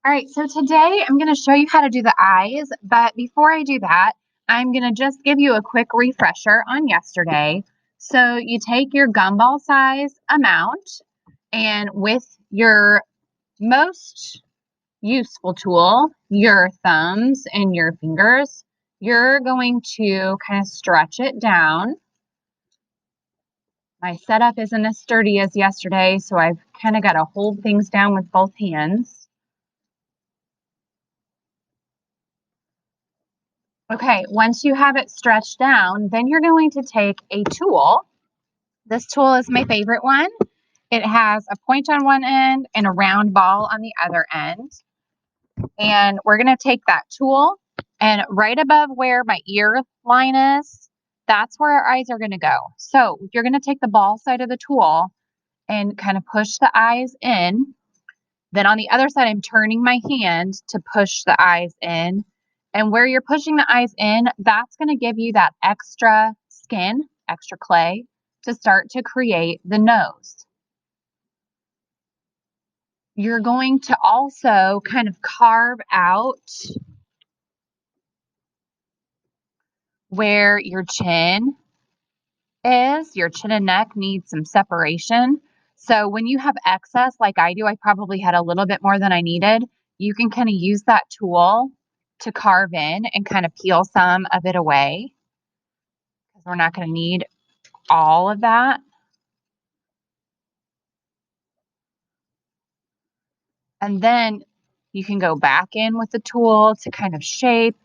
All right, so today I'm going to show you how to do the eyes, but before I do that, I'm going to just give you a quick refresher on yesterday. So you take your gumball size amount, and with your most useful tool, your thumbs and your fingers, you're going to kind of stretch it down. My setup isn't as sturdy as yesterday, so I've kind of got to hold things down with both hands. Okay, once you have it stretched down, then you're going to take a tool. This tool is my favorite one. It has a point on one end and a round ball on the other end. And we're going to take that tool, and right above where my ear line is, that's where our eyes are going to go. So you're going to take the ball side of the tool and kind of push the eyes in. Then on the other side, I'm turning my hand to push the eyes in. And where you're pushing the eyes in, that's going to give you that extra skin, extra clay, to start to create the nose. You're going to also kind of carve out where your chin is. Your chin and neck needs some separation. So when you have excess, like I do, I probably had a little bit more than I needed. You can kind of use that tool to carve in and kind of peel some of it away, because we're not going to need all of that. And then you can go back in with the tool to kind of shape.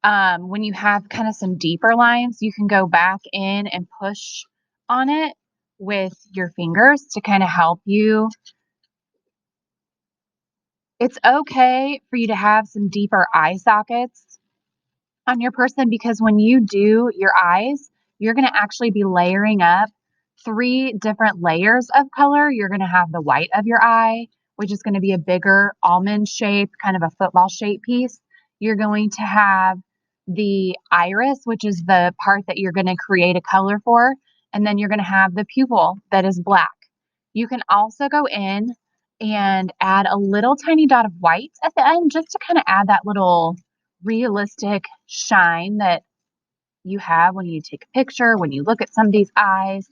When you have kind of some deeper lines, you can go back in and push on it with your fingers to kind of help you. It's okay for you to have some deeper eye sockets on your person, because when you do your eyes, you're going to actually be layering up 3 different layers of color. You're going to have the white of your eye, which is going to be a bigger almond shape, kind of a football shape piece. You're going to have the iris, which is the part that you're going to create a color for. And then you're going to have the pupil that is black. You can also go in and add a little tiny dot of white at the end, just to kind of add that little realistic shine that you have when you take a picture, when you look at somebody's eyes.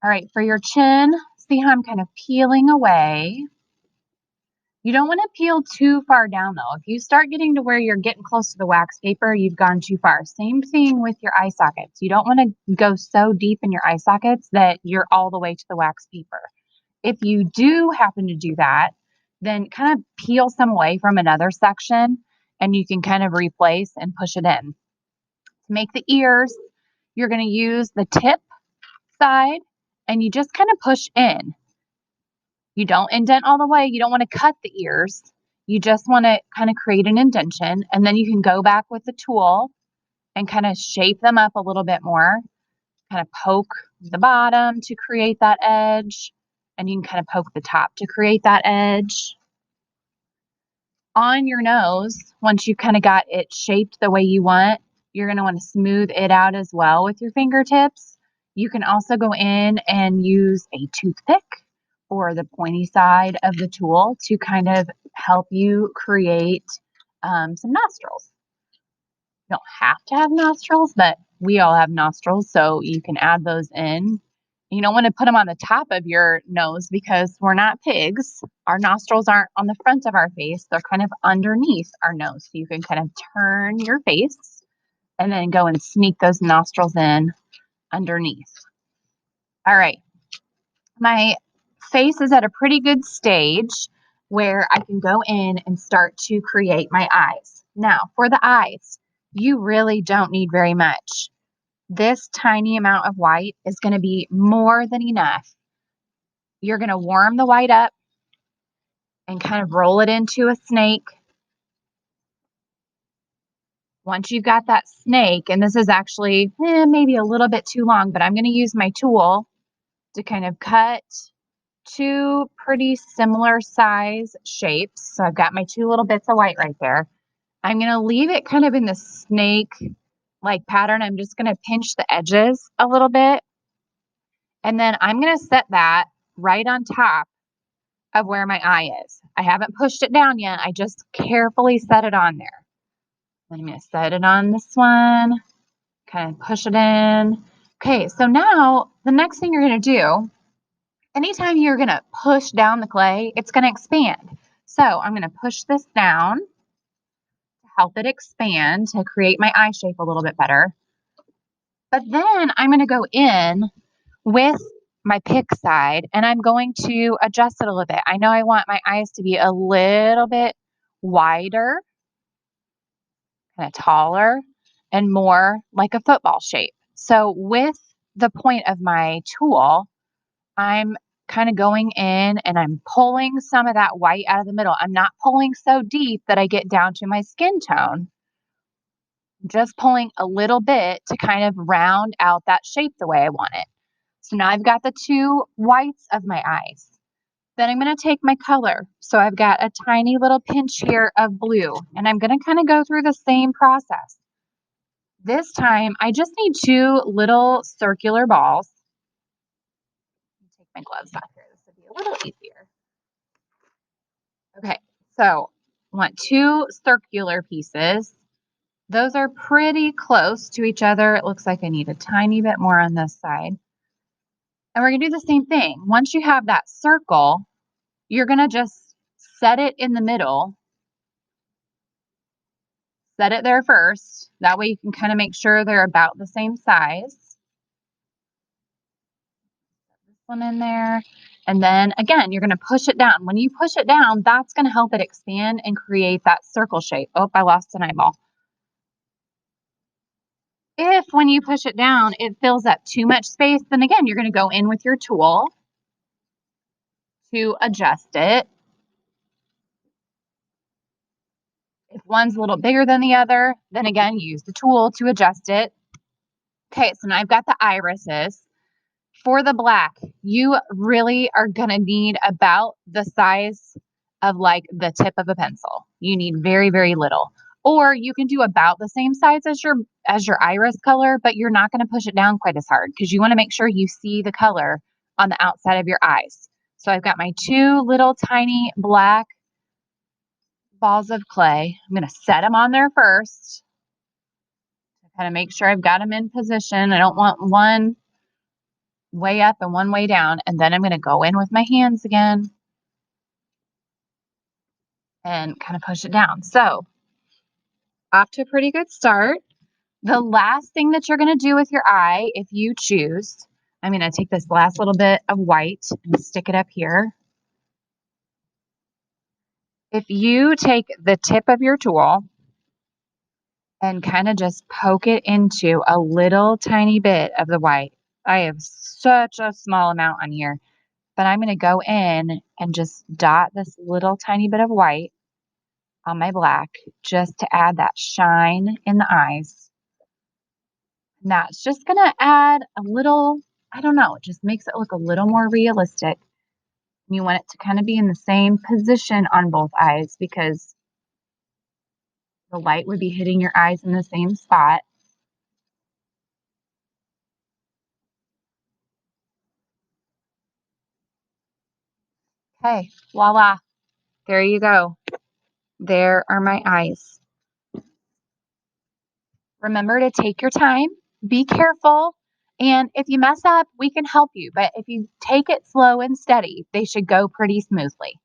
All right, for your chin, see how I'm kind of peeling away. You don't want to peel too far down though. If you start getting to where you're getting close to the wax paper, you've gone too far. Same thing with your eye sockets. You don't want to go so deep in your eye sockets that you're all the way to the wax paper. If you do happen to do that, then kind of peel some away from another section, and you can kind of replace and push it in. To make the ears, you're going to use the tip side, and you just kind of push in. You don't indent all the way. You don't want to cut the ears. You just want to kind of create an indentation, and then you can go back with the tool and kind of shape them up a little bit more. Kind of poke the bottom to create that edge, and you can kind of poke the top to create that edge. On your nose, once you kind of got it shaped the way you want, you're going to want to smooth it out as well with your fingertips. You can also go in and use a toothpick or the pointy side of the tool to kind of help you create some nostrils. You don't have to have nostrils, but we all have nostrils, so you can add those in. You don't want to put them on the top of your nose, because we're not pigs. Our nostrils aren't on the front of our face. They're kind of underneath our nose. So you can kind of turn your face and then go and sneak those nostrils in underneath. All right. My face is at a pretty good stage where I can go in and start to create my eyes. Now, for the eyes, you really don't need very much. This tiny amount of white is going to be more than enough. You're going to warm the white up and kind of roll it into a snake. Once you've got that snake, and this is actually maybe a little bit too long, but I'm going to use my tool to kind of cut 2 pretty similar size shapes. So I've got my 2 little bits of white right there. I'm going to leave it kind of in the snake-like pattern. I'm just going to pinch the edges a little bit. And then I'm going to set that right on top of where my eye is. I haven't pushed it down yet. I just carefully set it on there. I'm going to set it on this one, kind of push it in. Okay, so now the next thing you're going to do, anytime you're going to push down the clay, it's going to expand. So I'm going to push this down to help it expand to create my eye shape a little bit better. But then I'm going to go in with my pick side and I'm going to adjust it a little bit. I know I want my eyes to be a little bit wider, kind of taller, and more like a football shape. So with the point of my tool, I'm kind of going in and I'm pulling some of that white out of the middle. I'm not pulling so deep that I get down to my skin tone. Just pulling a little bit to kind of round out that shape the way I want it. So now I've got the two whites of my eyes. Then I'm going to take my color. So I've got a tiny little pinch here of blue, and I'm going to kind of go through the same process. This time, I just need two little circular balls. Take my gloves off here. This will be a little easier. Okay, so I want two circular pieces. Those are pretty close to each other. It looks like I need a tiny bit more on this side. And we're going to do the same thing. Once you have that circle, you're going to just set it in the middle. Set it there first. That way you can kind of make sure they're about the same size. This one in there. And then again, you're going to push it down. When you push it down, that's going to help it expand and create that circle shape. Oh, I lost an eyeball. If when you push it down, it fills up too much space, then again, you're going to go in with your tool to adjust it. If one's a little bigger than the other, then again, use the tool to adjust it. Okay, so now I've got the irises. For the black, you really are going to need about the size of like the tip of a pencil. You need very, very little. Or you can do about the same size as your iris color, but you're not going to push it down quite as hard because you want to make sure you see the color on the outside of your eyes. So I've got my two little tiny black balls of clay. I'm going to set them on there first to kind of make sure I've got them in position. I don't want one way up and one way down. And then I'm going to go in with my hands again and kind of push it down. So off to a pretty good start. The last thing that you're going to do with your eye, if you choose, I'm going to take this last little bit of white and stick it up here. If you take the tip of your tool and kind of just poke it into a little tiny bit of the white. I have such a small amount on here, but I'm going to go in and just dot this little tiny bit of white on my black just to add that shine in the eyes. And that's just going to add a little, I don't know, it just makes it look a little more realistic. You want it to kind of be in the same position on both eyes because the light would be hitting your eyes in the same spot. Okay, voila. There you go. There are my eyes. Remember to take your time, be careful, and if you mess up, we can help you. But if you take it slow and steady, they should go pretty smoothly.